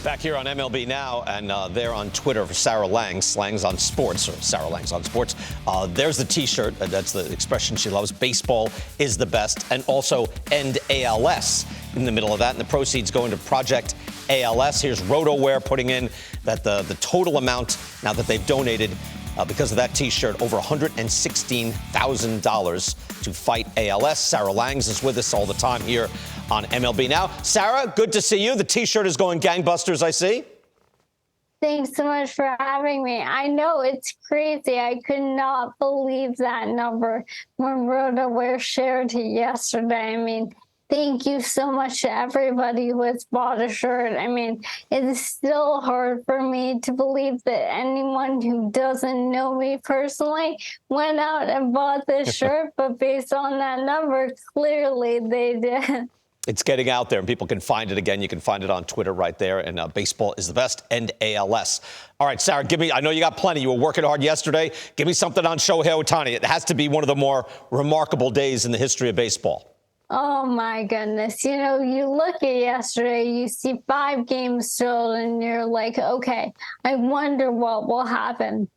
Back here on MLB Now, and there on Twitter for Sarah Lang, Slangs on Sports, or Sarah Lang's on Sports. There's the T-shirt. That's the expression she loves. Baseball is the best. And also End ALS in the middle of that. And the proceeds going to Project ALS. Here's RotoWare putting in that the total amount now that they've donated because of that T-shirt, over $116,000 to fight ALS. Sarah Langs is with us all the time here on MLB Now. Sarah, good to see you. The T-shirt is going gangbusters, I see. Thanks so much for having me. I know it's crazy. I could not believe that number when RotoWare shared it yesterday. I mean, thank you so much to everybody who has bought a shirt. I mean, it is still hard for me to believe that anyone who doesn't know me personally went out and bought this shirt, but based on that number, clearly they did. It's getting out there, and people can find it again. You can find it on Twitter right there. And baseball is the best. End ALS. All right, Sarah, give me. I know you got plenty. You were working hard yesterday. Give me something on Shohei Ohtani. It has to be one of the more remarkable days in the history of baseball. Oh, my goodness. You know, you look at yesterday, you see 5 games still, and you're like, okay, I wonder what will happen.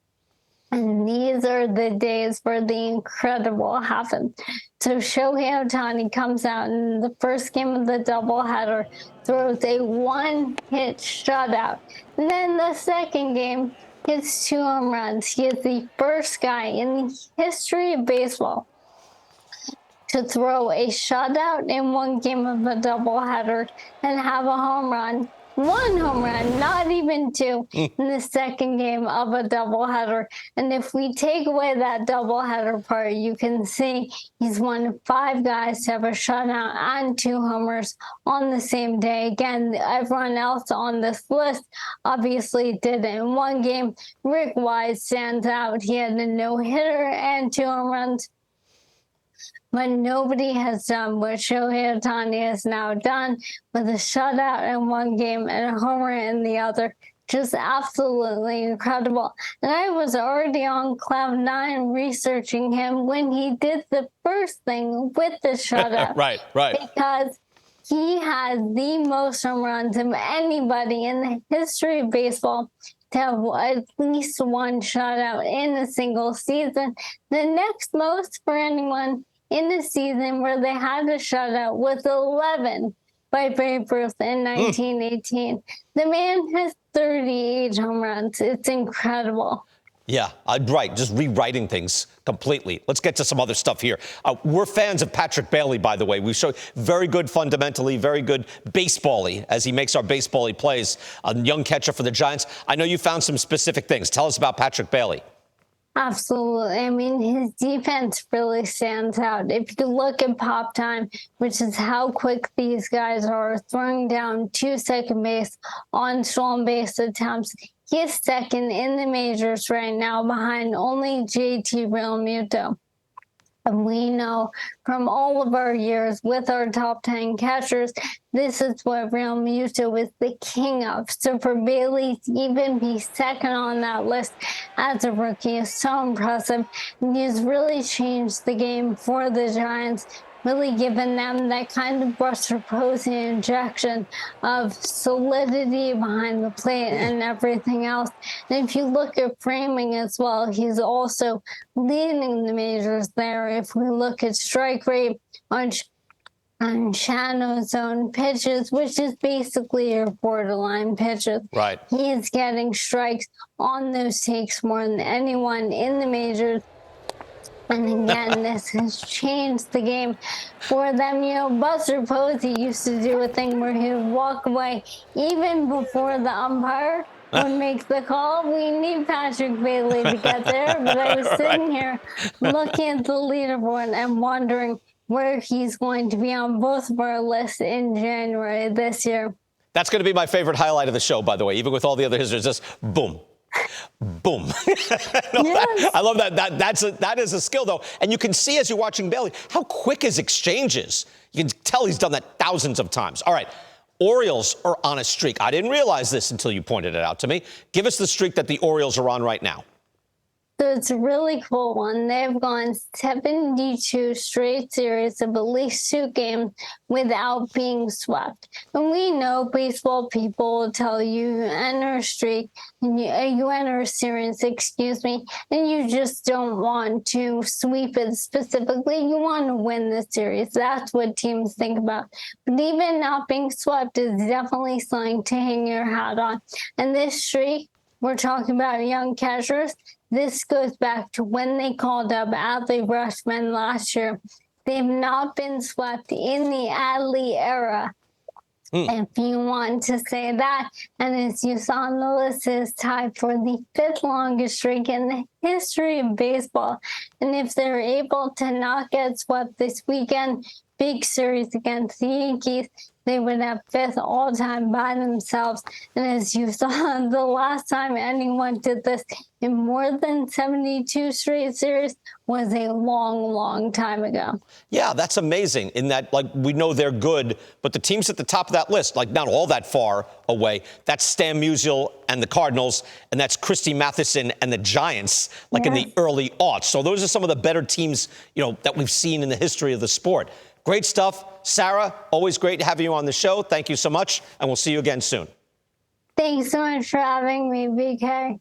And these are the days where the incredible happen. So Shohei Ohtani comes out in the first game of the doubleheader, throws a 1-hit shutout. And then the second game, hits 2 home runs. He is the first guy in the history of baseball to throw a shutout in one game of a doubleheader and have a home run. 1 home run, not even 2, in the second game of a doubleheader. And if we take away that doubleheader part, you can see he's one of 5 guys to have a shutout and 2 homers on the same day. Again, everyone else on this list obviously did it in one game. Rick Wise stands out. He had a no-hitter and 2 home runs. But nobody has done what Shohei Ohtani has now done with a shutout in one game and a homer in the other. Just absolutely incredible. And I was already on cloud 9 researching him when he did the first thing with the shutout. Right. Because he has the most home runs of anybody in the history of baseball to have at least 1 shutout in a single season. The next most for anyone in the season where they had a shutout was 11 by Babe Ruth in 1918. The man has 38 home runs. It's incredible. Yeah, right. Just rewriting things completely. Let's get to some other stuff here. We're fans of Patrick Bailey, by the way. We show very good fundamentally, very good baseball-y as he makes our baseball-y plays. A young catcher for the Giants. I know you found some specific things. Tell us about Patrick Bailey. Absolutely. I mean, his defense really stands out. If you look at pop time, which is how quick these guys are, throwing down to second base on stolen base attempts, he is second in the majors right now behind only JT Realmuto. And we know from all of our years with our top 10 catchers, this is what Realmuto is the king of. So for Bailey to even be second on that list as a rookie is so impressive. And he's really changed the game for the Giants, really given them that kind of Buster Posey injection of solidity behind the plate and everything else. And if you look at framing as well, he's also leading the majors there. If we look at strike rate on shadow zone pitches, which is basically your borderline pitches. Right. He is getting strikes on those takes more than anyone in the majors. And again, this has changed the game for them. You know, Buster Posey used to do a thing where he would walk away even before the umpire would make the call. We need Patrick Bailey to get there. But I was sitting here looking at the leaderboard and wondering where he's going to be on both of our lists in January this year. That's going to be my favorite highlight of the show, by the way. Even with all the other hitters, just boom. Boom. Yes. I love that. That is a skill, though. And you can see as you're watching Bailey how quick his exchange is. You can tell he's done that thousands of times. All right. Orioles are on a streak. I didn't realize this until you pointed it out to me. Give us the streak that the Orioles are on right now. So it's a really cool one. They've gone 72 straight series of at least 2 games without being swept. And we know baseball people will tell you enter a streak, and you enter a series, and you just don't want to sweep it specifically. You want to win the series. That's what teams think about. But even not being swept is definitely something to hang your hat on. And this streak, we're talking about young catchers. This goes back to when they called up Adley Rutschman last year. They've not been swept in the Adley era. If you want to say that, and as you saw on the list, is tied for the 5th longest streak in the history of baseball. And if they're able to not get swept this weekend, big series against the Yankees, they would have 5th all-time by themselves. And as you saw, the last time anyone did this in more than 72 straight series was a long, long time ago. Yeah, that's amazing in that, like, we know they're good, but the teams at the top of that list, like, not all that far away, that's Stan Musial and the Cardinals, and that's Christy Mathewson and the Giants, like in the early aughts. So those are some of the better teams, that we've seen in the history of the sport. Great stuff. Sarah, always great to have you on the show. Thank you so much, and we'll see you again soon. Thanks so much for having me, BK.